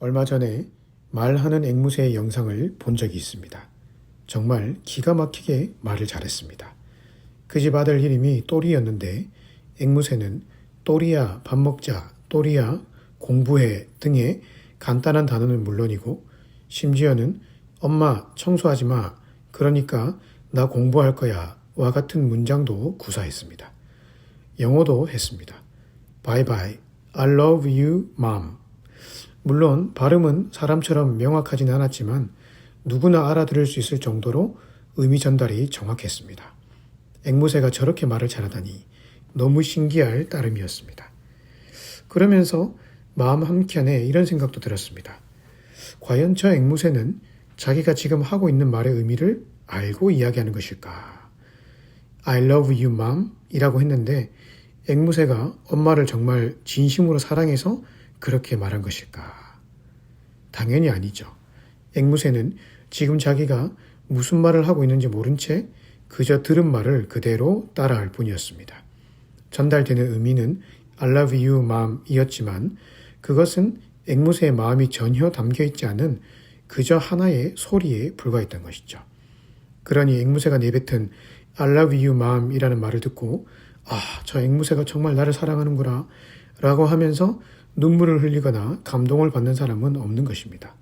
얼마 전에 말하는 앵무새의 영상을 본 적이 있습니다. 정말 기가 막히게 말을 잘했습니다. 그 집 아들 이름이 또리였는데 앵무새는 또리야 밥 먹자, 또리야 공부해 등의 간단한 단어는 물론이고 심지어는 엄마 청소하지 마, 그러니까 나 공부할 거야 와 같은 문장도 구사했습니다. 영어도 했습니다. Bye bye, I love you mom. 물론 발음은 사람처럼 명확하진 않았지만 누구나 알아들을 수 있을 정도로 의미 전달이 정확했습니다. 앵무새가 저렇게 말을 잘하다니 너무 신기할 따름이었습니다. 그러면서 마음 한켠에 이런 생각도 들었습니다. 과연 저 앵무새는 자기가 지금 하고 있는 말의 의미를 알고 이야기하는 것일까? I love you mom 이라고 했는데 앵무새가 엄마를 정말 진심으로 사랑해서 그렇게 말한 것일까? 당연히 아니죠. 앵무새는 지금 자기가 무슨 말을 하고 있는지 모른 채 그저 들은 말을 그대로 따라할 뿐이었습니다. 전달되는 의미는 I love you mom 이었지만 그것은 앵무새의 마음이 전혀 담겨있지 않은 그저 하나의 소리에 불과했던 것이죠. 그러니 앵무새가 내뱉은 I love you mom 이라는 말을 듣고 저 앵무새가 정말 나를 사랑하는구나 라고 하면서 눈물을 흘리거나 감동을 받는 사람은 없는 것입니다.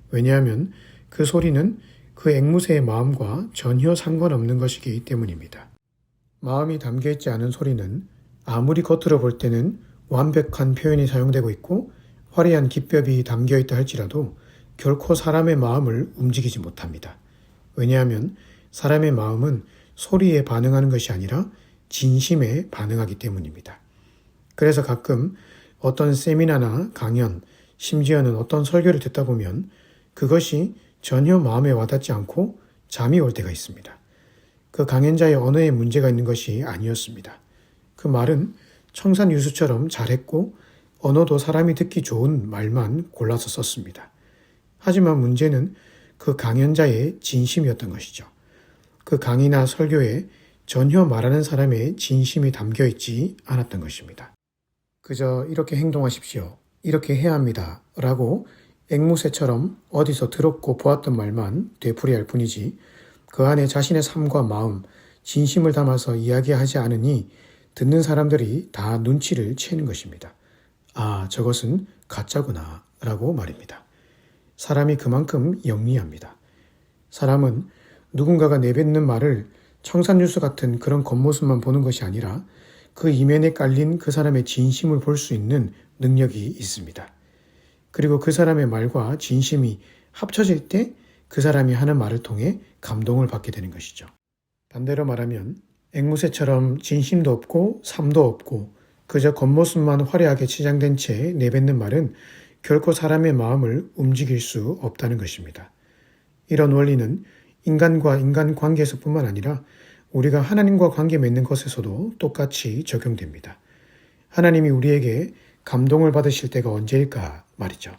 왜냐하면 그 소리는 그 앵무새의 마음과 전혀 상관없는 것이기 때문입니다. 마음이 담겨있지 않은 소리는 아무리 겉으로 볼 때는 완벽한 표현이 사용되고 있고 화려한 기법이 담겨있다 할지라도 결코 사람의 마음을 움직이지 못합니다. 왜냐하면 사람의 마음은 소리에 반응하는 것이 아니라 진심에 반응하기 때문입니다. 그래서 가끔 어떤 세미나나 강연, 심지어는 어떤 설교를 듣다 보면 그것이 전혀 마음에 와닿지 않고 잠이 올 때가 있습니다. 그 강연자의 언어에 문제가 있는 것이 아니었습니다. 그 말은 청산유수처럼 잘했고 언어도 사람이 듣기 좋은 말만 골라서 썼습니다. 하지만 문제는 그 강연자의 진심이었던 것이죠. 그 강의나 설교에 전혀 말하는 사람의 진심이 담겨있지 않았던 것입니다. 그저 이렇게 행동하십시오, 이렇게 해야 합니다 라고 앵무새처럼 어디서 들었고 보았던 말만 되풀이할 뿐이지 그 안에 자신의 삶과 마음, 진심을 담아서 이야기하지 않으니 듣는 사람들이 다 눈치를 채는 것입니다. 저것은 가짜구나 라고 말입니다. 사람이 그만큼 영리합니다. 사람은 누군가가 내뱉는 말을 청산유수 같은 그런 겉모습만 보는 것이 아니라 그 이면에 깔린 그 사람의 진심을 볼 수 있는 능력이 있습니다. 그리고 그 사람의 말과 진심이 합쳐질 때 그 사람이 하는 말을 통해 감동을 받게 되는 것이죠. 반대로 말하면 앵무새처럼 진심도 없고 삶도 없고 그저 겉모습만 화려하게 치장된 채 내뱉는 말은 결코 사람의 마음을 움직일 수 없다는 것입니다. 이런 원리는 인간과 인간 관계에서뿐만 아니라 우리가 하나님과 관계 맺는 것에서도 똑같이 적용됩니다. 하나님이 우리에게 감동을 받으실 때가 언제일까 말이죠.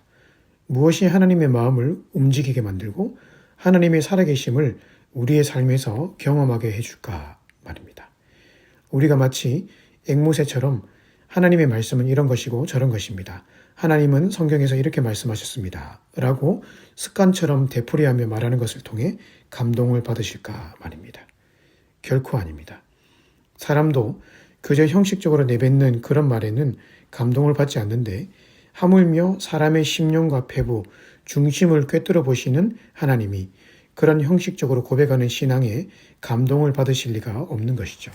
무엇이 하나님의 마음을 움직이게 만들고 하나님의 살아계심을 우리의 삶에서 경험하게 해줄까 말입니다. 우리가 마치 앵무새처럼 하나님의 말씀은 이런 것이고 저런 것입니다. 하나님은 성경에서 이렇게 말씀하셨습니다. 라고 습관처럼 되풀이하며 말하는 것을 통해 감동을 받으실까 말입니다. 결코 아닙니다. 사람도 그저 형식적으로 내뱉는 그런 말에는 감동을 받지 않는데 하물며 사람의 심령과 폐부, 중심을 꿰뚫어 보시는 하나님이 그런 형식적으로 고백하는 신앙에 감동을 받으실 리가 없는 것이죠.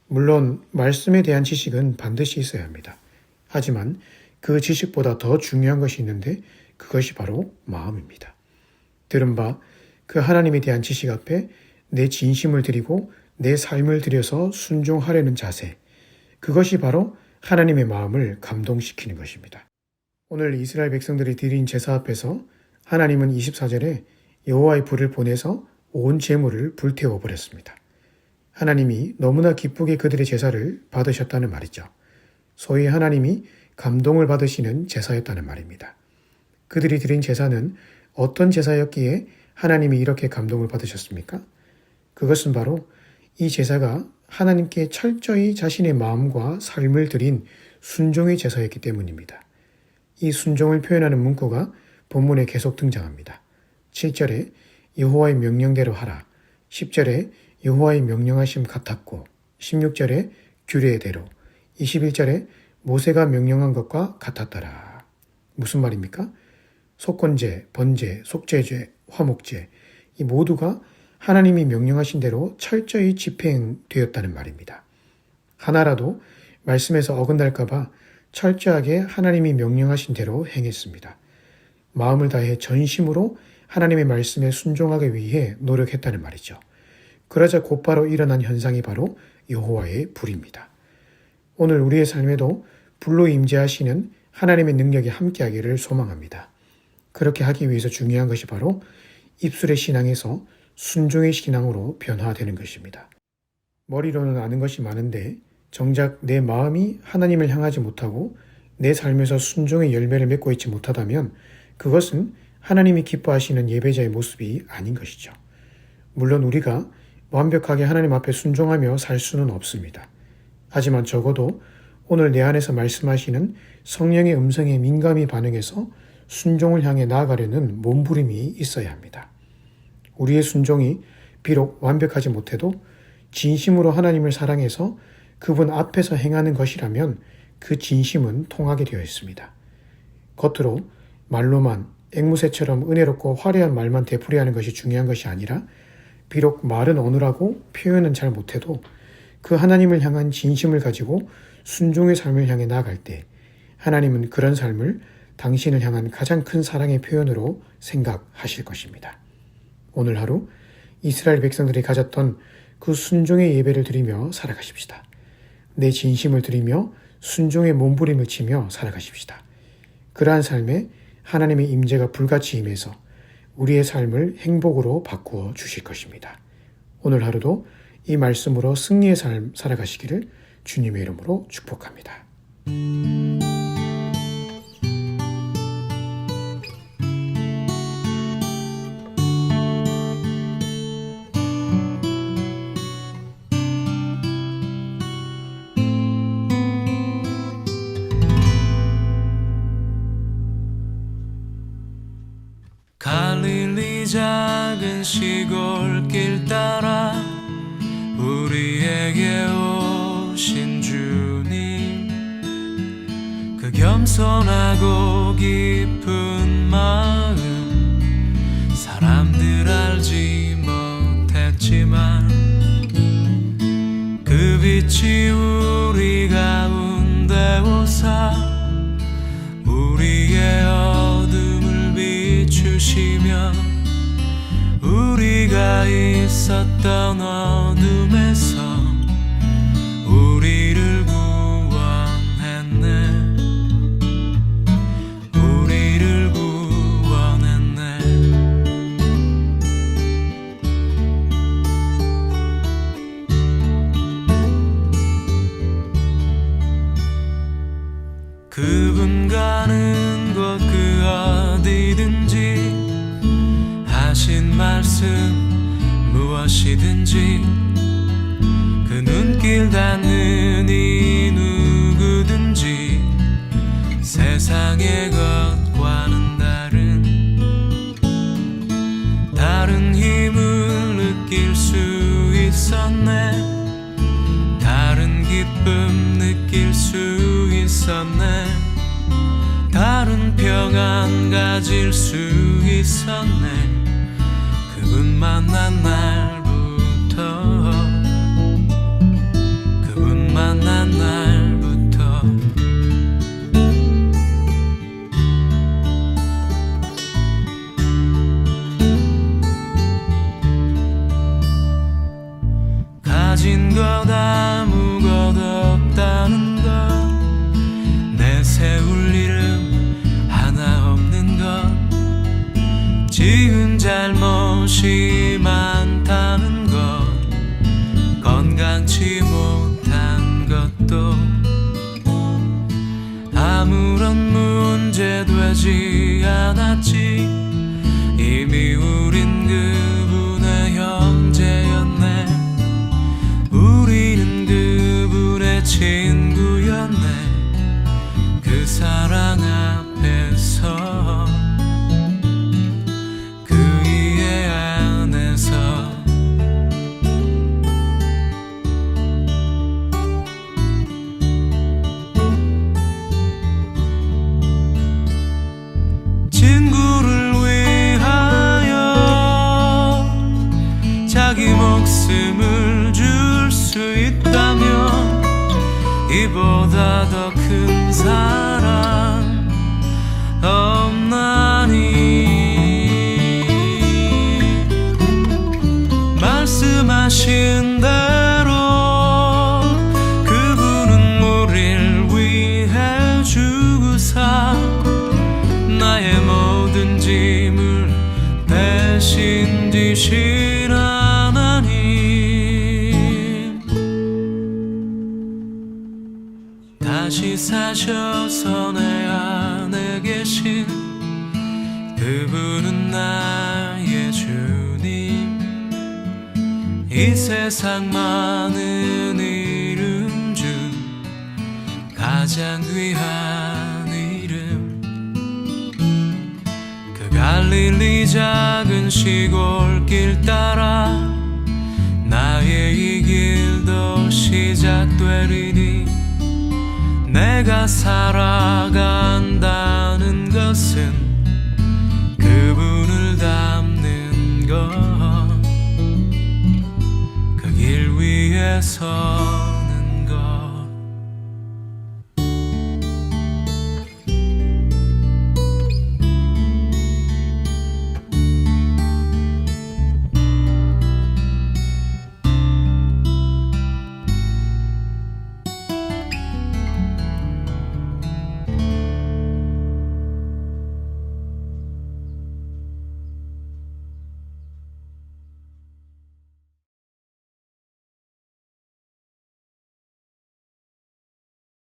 물론 말씀에 대한 지식은 반드시 있어야 합니다. 하지만 그 지식보다 더 중요한 것이 있는데 그것이 바로 마음입니다. 들은 바 그 하나님에 대한 지식 앞에 내 진심을 드리고 내 삶을 들여서 순종하려는 자세, 그것이 바로 하나님의 마음을 감동시키는 것입니다. 오늘 이스라엘 백성들이 드린 제사 앞에서 하나님은 24절에 여호와의 불을 보내서 온 제물을 불태워 버렸습니다. 하나님이 너무나 기쁘게 그들의 제사를 받으셨다는 말이죠. 소위 하나님이 감동을 받으시는 제사였다는 말입니다. 그들이 드린 제사는 어떤 제사였기에 하나님이 이렇게 감동을 받으셨습니까? 그것은 바로 이 제사가 하나님께 철저히 자신의 마음과 삶을 드린 순종의 제사였기 때문입니다. 이 순종을 표현하는 문구가 본문에 계속 등장합니다. 7절에 여호와의 명령대로 하라, 10절에 여호와의 명령하심 같았고, 16절에 규례대로, 21절에 모세가 명령한 것과 같았더라. 무슨 말입니까? 속건제, 번제, 속죄죄, 화목제 이 모두가 하나님이 명령하신 대로 철저히 집행되었다는 말입니다. 하나라도 말씀에서 어긋날까 봐 철저하게 하나님이 명령하신 대로 행했습니다. 마음을 다해 전심으로 하나님의 말씀에 순종하기 위해 노력했다는 말이죠. 그러자 곧바로 일어난 현상이 바로 여호와의 불입니다. 오늘 우리의 삶에도 불로 임재하시는 하나님의 능력이 함께하기를 소망합니다. 그렇게 하기 위해서 중요한 것이 바로 입술의 신앙에서 순종의 신앙으로 변화되는 것입니다. 머리로는 아는 것이 많은데 정작 내 마음이 하나님을 향하지 못하고 내 삶에서 순종의 열매를 맺고 있지 못하다면 그것은 하나님이 기뻐하시는 예배자의 모습이 아닌 것이죠. 물론 우리가 완벽하게 하나님 앞에 순종하며 살 수는 없습니다. 하지만 적어도 오늘 내 안에서 말씀하시는 성령의 음성에 민감히 반응해서 순종을 향해 나아가려는 몸부림이 있어야 합니다. 우리의 순종이 비록 완벽하지 못해도 진심으로 하나님을 사랑해서 그분 앞에서 행하는 것이라면 그 진심은 통하게 되어 있습니다. 겉으로 말로만 앵무새처럼 은혜롭고 화려한 말만 되풀이하는 것이 중요한 것이 아니라 비록 말은 어눌하고 표현은 잘 못해도 그 하나님을 향한 진심을 가지고 순종의 삶을 향해 나아갈 때 하나님은 그런 삶을 당신을 향한 가장 큰 사랑의 표현으로 생각하실 것입니다. 오늘 하루 이스라엘 백성들이 가졌던 그 순종의 예배를 드리며 살아가십시다. 내 진심을 드리며 순종의 몸부림을 치며 살아가십시다. 그러한 삶에 하나님의 임재가 불같이 임해서 우리의 삶을 행복으로 바꾸어 주실 것입니다. 오늘 하루도 이 말씀으로 승리의 삶 살아가시기를 주님의 이름으로 축복합니다. 갈릴리 작은 시골길 따라 우리에게 오신 주님, 그 겸손하고 깊은 마음 사람들 알지 못했지만 그 빛이 우리 가운데 오사 우리의 어둠을 비추시며 우리가 있었던 어둠에서 우리를 구원했네. 우리를 구원했네. 그분 가는 곳 그 어디든지 하신 말씀 무엇이든지 그 눈길 닿는 이 누구든지 세상의 것과는 다른 힘을 느낄 수 있었네. 다른 기쁨 느낄 수 있었네. 다른 평안 가질 수 있었네. 그분 만난 날부터 그분 만난 날부터 가진 것 아무것도 없다는 것 내세울 이름 하나 없는 것 지은 잘못이 많다는 것 건강치 못한 것도 아무런 문제 되지 않았지. 이미 우린 그분의 형제였네. 우리는 그분의 친구였네. 그 사랑 앞에 이보다 더 큰 사랑 없나니 말씀하신 대로 그분은 우릴 위해 주구사 나의 모든 짐을 대신 지신 하나님 다시 사셔서 내 안에 계신 그분은 나의 주님 이 세상 많은 이름 중 가장 귀한 이름 그 갈릴리 작은 시골길 따라 나의 이 길도 시작되리니 내가 살아간다는 것은 그분을 닮는 것 그 길 위에서